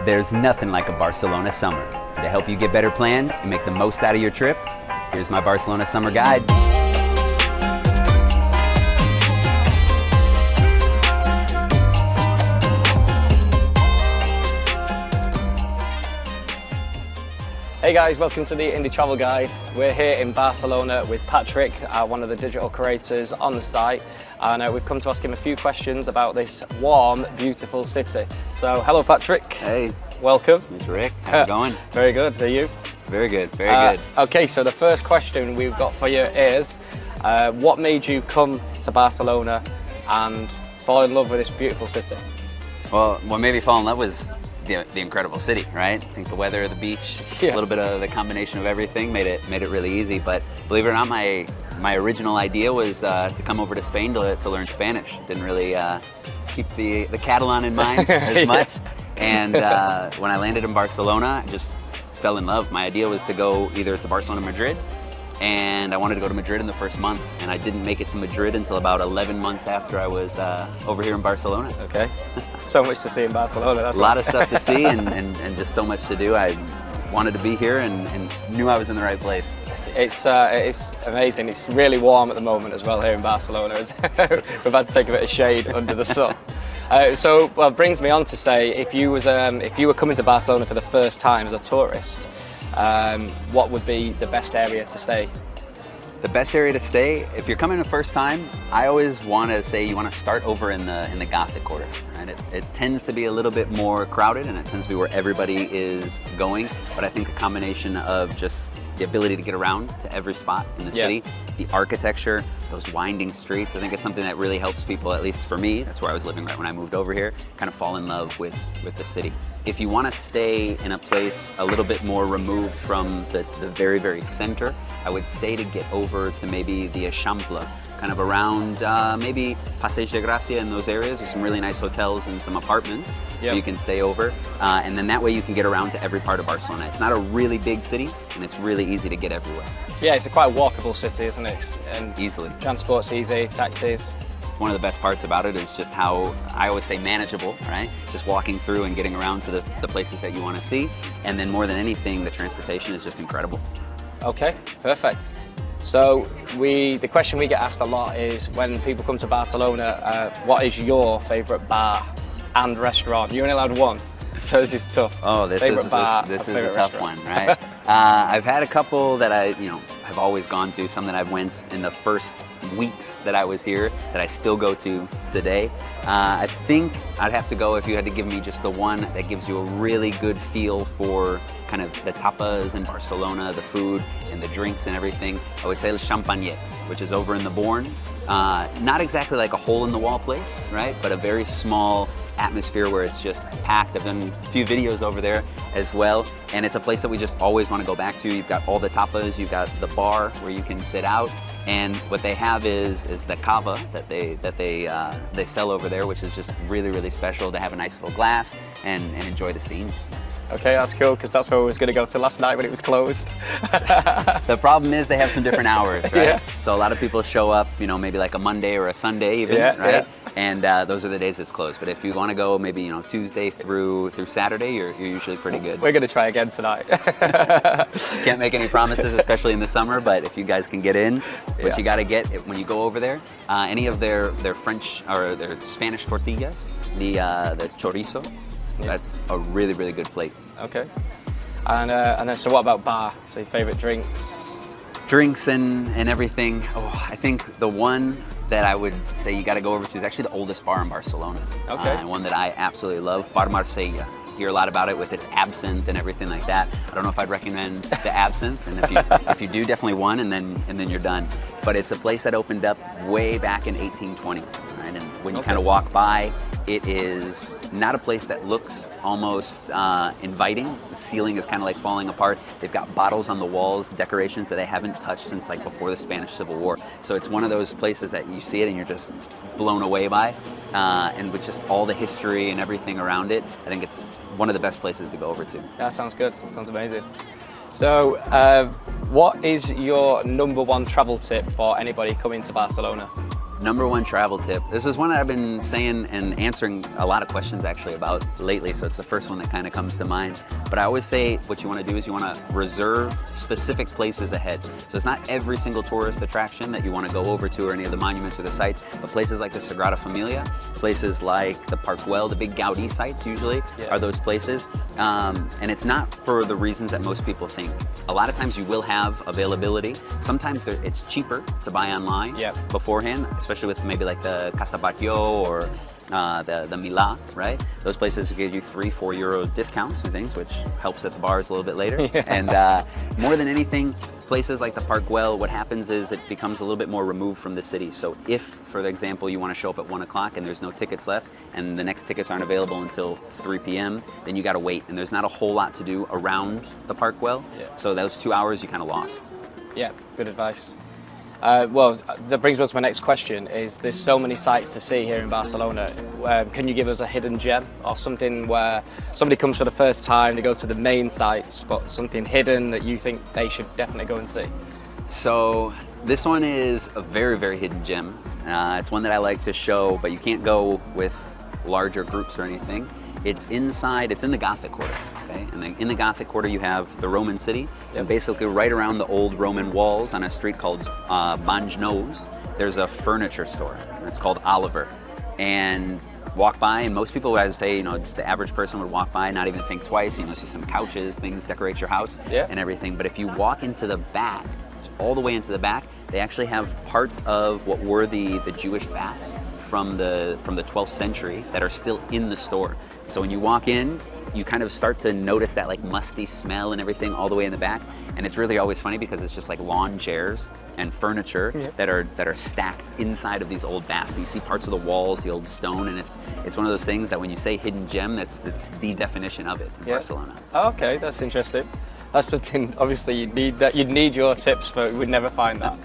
There's nothing like a Barcelona summer. To help you get better planned and make the most out of your trip, here's my Barcelona summer guide. Hey guys, welcome to the Indi Travel Guide. We're here in Barcelona with Patrick, one of the digital creators on the site, and we've come to ask him a few questions about this warm, beautiful city. So, hello Patrick. Hey. Welcome. Mr. Rick, how's it going? Very good, are you? Very good, very good. Okay, so the first question we've got for you is, what made you come to Barcelona and fall in love with this beautiful city? Well, what made me fall in love was the incredible city, right? I think the weather, the beach, a little bit of the combination of everything made it really easy. But believe it or not, my original idea was to come over to Spain to learn Spanish. Didn't really keep the Catalan in mind as much. And when I landed in Barcelona, I just fell in love. My idea was to go either to Barcelona or Madrid, and I wanted to go to Madrid in the first month, and I didn't make it to Madrid until about 11 months after I was over here in Barcelona. Okay, so much to see in Barcelona. That's a lot of stuff to see and just so much to do. I wanted to be here and knew I was in the right place. It's amazing. It's really warm at the moment as well here in Barcelona. We've had to take a bit of shade under the sun. So it brings me on to say, if you were coming to Barcelona for the first time as a tourist, what would be the best area to stay? The best area to stay, if you're coming the first time, I always want to say you want to start over in the Gothic quarter. Right? It tends to be a little bit more crowded, and it tends to be where everybody is going. But I think a combination of just the ability to get around to every spot in the city, the architecture, those winding streets, I think it's something that really helps people, at least for me, that's where I was living right when I moved over here, kind of fall in love with the city. If you want to stay in a place a little bit more removed from the very, very center, I would say to get over to maybe the Eixample, kind of around maybe Passeig de Gràcia and those areas. There's some really nice hotels and some apartments you can stay over. And then that way you can get around to every part of Barcelona. It's not a really big city, and it's really easy to get everywhere. Yeah, it's a quite walkable city, isn't it? And easily. Transport's easy, taxis. One of the best parts about it is just how, I always say manageable, right? Just walking through and getting around to the places that you want to see. And then more than anything, the transportation is just incredible. Okay, perfect. So the question we get asked a lot is, when people come to Barcelona, what is your favourite bar and restaurant? You're only allowed one, so this is tough. Oh, this is a tough one, right? I've had a couple that I have always gone to, some that I've went in the first weeks that I was here that I still go to today. I think I'd have to go, if you had to give me just the one that gives you a really good feel for kind of the tapas in Barcelona, the food and the drinks and everything, I would say Le Champagnet, which is over in the Born. Not exactly like a hole-in-the-wall place, right? But a very small atmosphere where it's just packed. I've done a few videos over there as well, and it's a place that we just always want to go back to. You've got all the tapas, you've got the bar where you can sit out, and what they have is the cava that they sell over there, which is just really, really special to have a nice little glass and enjoy the scenes. Okay, that's cool, because that's where we was going to go to last night when it was closed. The problem is they have some different hours, right? So a lot of people show up, maybe like a Monday or a Sunday even, right? And those are the days it's closed. But if you want to go maybe Tuesday through Saturday, you're usually pretty good. We're going to try again tonight. Can't make any promises, especially in the summer, but if you guys can get in, what you got to get when you go over there, any of their French or their Spanish tortillas, the chorizo, that's a really, really good plate. Okay. And then, so what about bar? So your favorite drinks? Drinks and everything. Oh, I think the one that I would say you got to go over to is actually the oldest bar in Barcelona. Okay. And one that I absolutely love, Bar Marsella. Hear a lot about it with its absinthe and everything like that. I don't know if I'd recommend the absinthe, and if you do, definitely one, and then you're done. But it's a place that opened up way back in 1820, right? And when you kind of walk by, it is not a place that looks almost inviting. The ceiling is kind of like falling apart. They've got bottles on the walls, decorations that they haven't touched since like before the Spanish Civil War. So it's one of those places that you see it and you're just blown away by. And with just all the history and everything around it, I think it's one of the best places to go over to. That sounds good. That sounds amazing. So what is your #1 travel tip for anybody coming to Barcelona? Number one travel tip. This is one that I've been saying and answering a lot of questions actually about lately, so it's the first one that kind of comes to mind. But I always say what you want to do is you want to reserve specific places ahead. So it's not every single tourist attraction that you want to go over to or any of the monuments or the sites, but places like the Sagrada Familia, places like the Park Güell, the big Gaudi sites usually are those places. And it's not for the reasons that most people think. A lot of times you will have availability. Sometimes it's cheaper to buy online beforehand, especially with maybe like the Casa Batlló or the Milà, right? Those places will give you €3-4 discounts and things, which helps at the bars a little bit later. And more than anything, places like the Park Güell, what happens is it becomes a little bit more removed from the city. So if, for example, you want to show up at 1 o'clock and there's no tickets left and the next tickets aren't available until 3 p.m., then you got to wait. And there's not a whole lot to do around the Park Güell. So those 2 hours you kind of lost. Yeah, good advice. Well, that brings me to my next question, is there's so many sights to see here in Barcelona. Can you give us a hidden gem or something where somebody comes for the first time, they go to the main sites, but something hidden that you think they should definitely go and see? So this one is a very, very hidden gem. It's one that I like to show, but you can't go with larger groups or anything. It's inside, it's in the Gothic quarter, okay? And in the Gothic quarter you have the Roman city, and basically right around the old Roman walls on a street called Banjnous, there's a furniture store. It's called Oliver. And walk by, and most people, I would say, just the average person would walk by, not even think twice, it's just some couches, things decorate your house and everything. But if you walk into the back, all the way into the back, they actually have parts of what were the Jewish baths from the 12th century that are still in the store. So when you walk in, you kind of start to notice that like musty smell and everything all the way in the back. And it's really always funny because it's just like lawn chairs and furniture that are stacked inside of these old baths. But you see parts of the walls, the old stone, and it's one of those things that when you say hidden gem, it's the definition of it in Barcelona. Oh, okay, that's interesting. That's something, obviously you'd need your tips for, we'd never find that.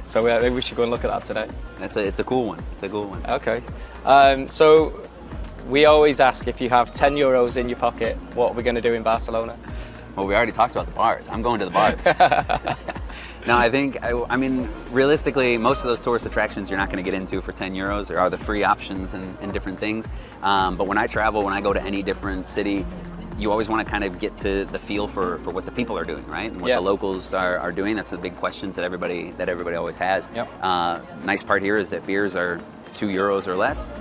So maybe we should go and look at that today. It's a cool one. It's a cool one. Okay. So we always ask, if you have €10 in your pocket, what are we going to do in Barcelona? Well, we already talked about the bars. I'm going to the bars. No, I mean, realistically, most of those tourist attractions you're not going to get into for €10. There are the free options and different things. But when I travel, when I go to any different city, you always want to kind of get to the feel for what the people are doing, right? And what the locals are doing. That's the big questions that everybody always has. Nice part here is that beers are €2 or less.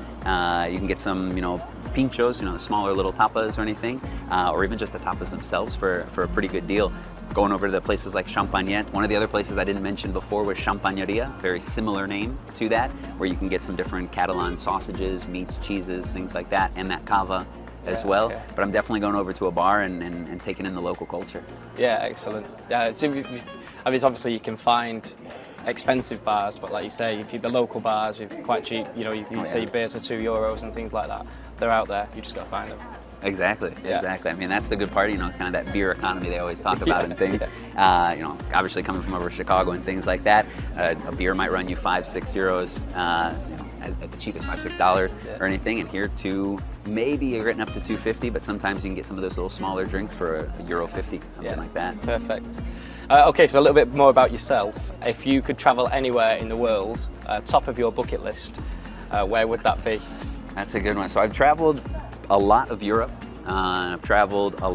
You can get some, pinchos, the smaller little tapas or anything, or even just the tapas themselves for a pretty good deal. Going over to the places like Champagnet. One of the other places I didn't mention before was Champagneria, very similar name to that, where you can get some different Catalan sausages, meats, cheeses, things like that, and that cava as well. Okay. But I'm definitely going over to a bar and taking in the local culture. Yeah, excellent. Yeah, obviously you can find expensive bars, but like you say, if the local bars, if quite cheap, you say beers for €2 and things like that, they're out there, you just got to find them. Exactly. I mean, that's the good part, it's kind of that beer economy they always talk about and things. Obviously coming from over Chicago and things like that, a beer might run you €5-6, at the cheapest $5-6 or anything, and here maybe you're getting up to $2.50, but sometimes you can get some of those little smaller drinks for €1.50, something like that. Perfect. Okay, so a little bit more about yourself. If you could travel anywhere in the world, top of your bucket list, where would that be? That's a good one. So I've traveled a lot of Europe. I've traveled a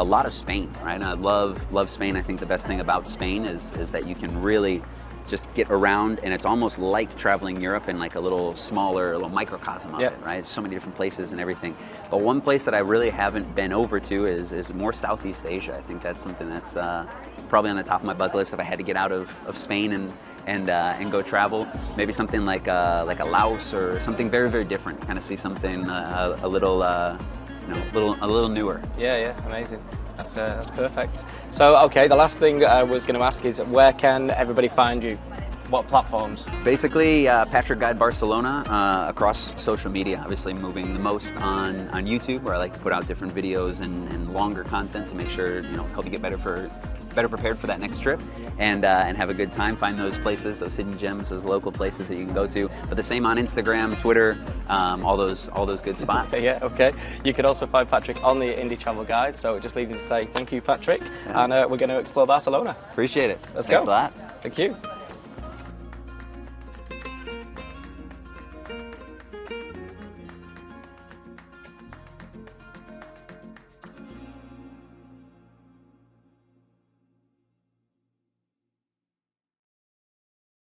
lot of Spain, right? I love Spain. I think the best thing about Spain is that you can really just get around, and it's almost like traveling Europe in like a little microcosm of it, right? So many different places and everything. But one place that I really haven't been over to is more Southeast Asia. I think that's something that's probably on the top of my bucket list if I had to get out of Spain and go travel. Maybe something like a Laos or something very, very different. Kind of see something a little newer. Yeah, amazing. That's perfect. So, okay, the last thing I was going to ask is, where can everybody find you? What platforms? Basically, Patrick Guide Barcelona across social media. Obviously, moving the most on YouTube, where I like to put out different videos and longer content to make sure help you get better prepared for that next trip and have a good time. Find those places, those hidden gems, those local places that you can go to. But the same on Instagram, Twitter, all those good spots. Yeah, okay. You can also find Patrick on the Indi Travel Guide. So it just leaves me to say thank you, Patrick, and we're going to explore Barcelona. Appreciate it. Let's Thanks go. a lot. Thank you.